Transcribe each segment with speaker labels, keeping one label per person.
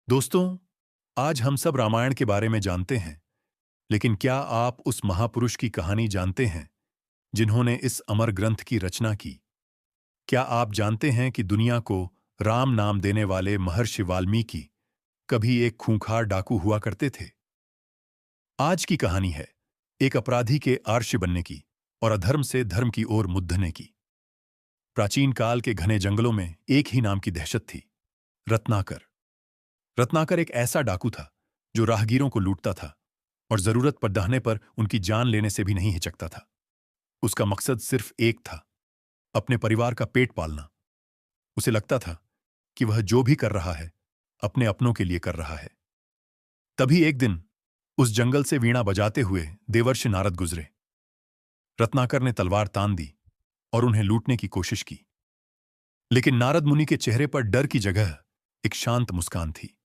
Speaker 1: दोस्तों, आज हम सब रामायण के बारे में जानते हैं, लेकिन क्या आप उस महापुरुष की कहानी जानते हैं जिन्होंने इस अमर ग्रंथ की रचना की? क्या आप जानते हैं कि दुनिया को राम नाम देने वाले महर्षि वाल्मीकि कभी एक खूंखार डाकू हुआ करते थे? आज की कहानी है एक अपराधी के आर्ष बनने की और अधर्म से धर्म की ओर मुद्दने की। प्राचीन काल के घने जंगलों में एक ही नाम की दहशत थी, रत्नाकर। रत्नाकर एक ऐसा डाकू था जो राहगीरों को लूटता था और जरूरत पड़ने पर उनकी जान लेने से भी नहीं हिचकता था। उसका मकसद सिर्फ एक था, अपने परिवार का पेट पालना। उसे लगता था कि वह जो भी कर रहा है अपने अपनों के लिए कर रहा है। तभी एक दिन उस जंगल से वीणा बजाते हुए देवर्षि नारद गुजरे। रत्नाकर ने तलवार तान दी और उन्हें लूटने की कोशिश की, लेकिन नारद मुनि के चेहरे पर डर की जगह एक शांत मुस्कान थी।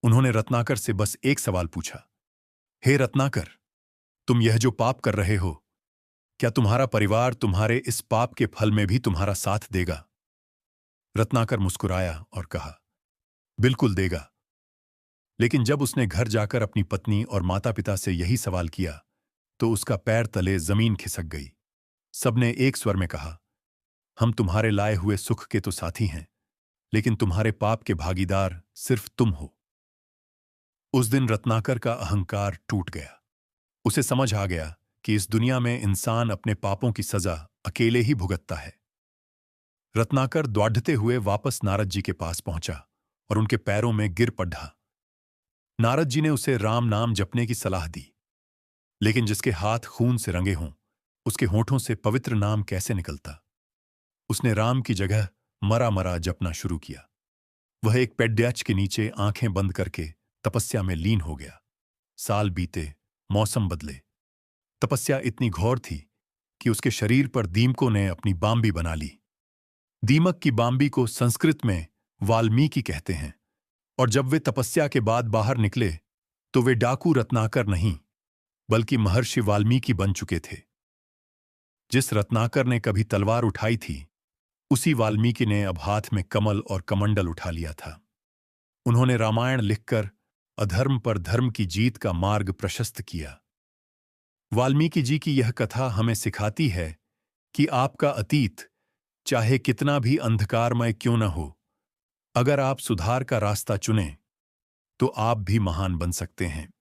Speaker 1: उन्होंने रत्नाकर से बस एक सवाल पूछा, हे रत्नाकर, तुम यह जो पाप कर रहे हो, क्या तुम्हारा परिवार तुम्हारे इस पाप के फल में भी तुम्हारा साथ देगा? रत्नाकर मुस्कुराया और कहा, बिल्कुल देगा। लेकिन जब उसने घर जाकर अपनी पत्नी और माता पिता से यही सवाल किया, तो उसका पैर तले जमीन खिसक गई। सबने एक स्वर में कहा, हम तुम्हारे लाए हुए सुख के तो साथी हैं, लेकिन तुम्हारे पाप के भागीदार सिर्फ तुम हो। उस दिन रत्नाकर का अहंकार टूट गया। उसे समझ आ गया कि इस दुनिया में इंसान अपने पापों की सजा अकेले ही भुगतता है। रत्नाकर दौड़ते हुए वापस नारद जी के पास पहुंचा और उनके पैरों में गिर पड़ा। नारद जी ने उसे राम नाम जपने की सलाह दी, लेकिन जिसके हाथ खून से रंगे हों, उसके होठों से पवित्र नाम कैसे निकलता? उसने राम की जगह मरा मरा जपना शुरू किया। वह एक पेड्याच के नीचे आंखें बंद करके तपस्या में लीन हो गया। साल बीते, मौसम बदले। तपस्या इतनी घोर थी कि उसके शरीर पर दीमकों ने अपनी बाम्बी बना ली। दीमक की बाम्बी को संस्कृत में वाल्मीकि कहते हैं, और जब वे तपस्या के बाद बाहर निकले तो वे डाकू रत्नाकर नहीं, बल्कि महर्षि वाल्मीकि बन चुके थे। जिस रत्नाकर ने कभी तलवार उठाई थी, उसी वाल्मीकि ने अब हाथ में कमल और कमंडल उठा लिया था। उन्होंने रामायण लिखकर अधर्म पर धर्म की जीत का मार्ग प्रशस्त किया। वाल्मीकि जी की यह कथा हमें सिखाती है कि आपका अतीत चाहे कितना भी अंधकारमय क्यों न हो, अगर आप सुधार का रास्ता चुनें, तो आप भी महान बन सकते हैं।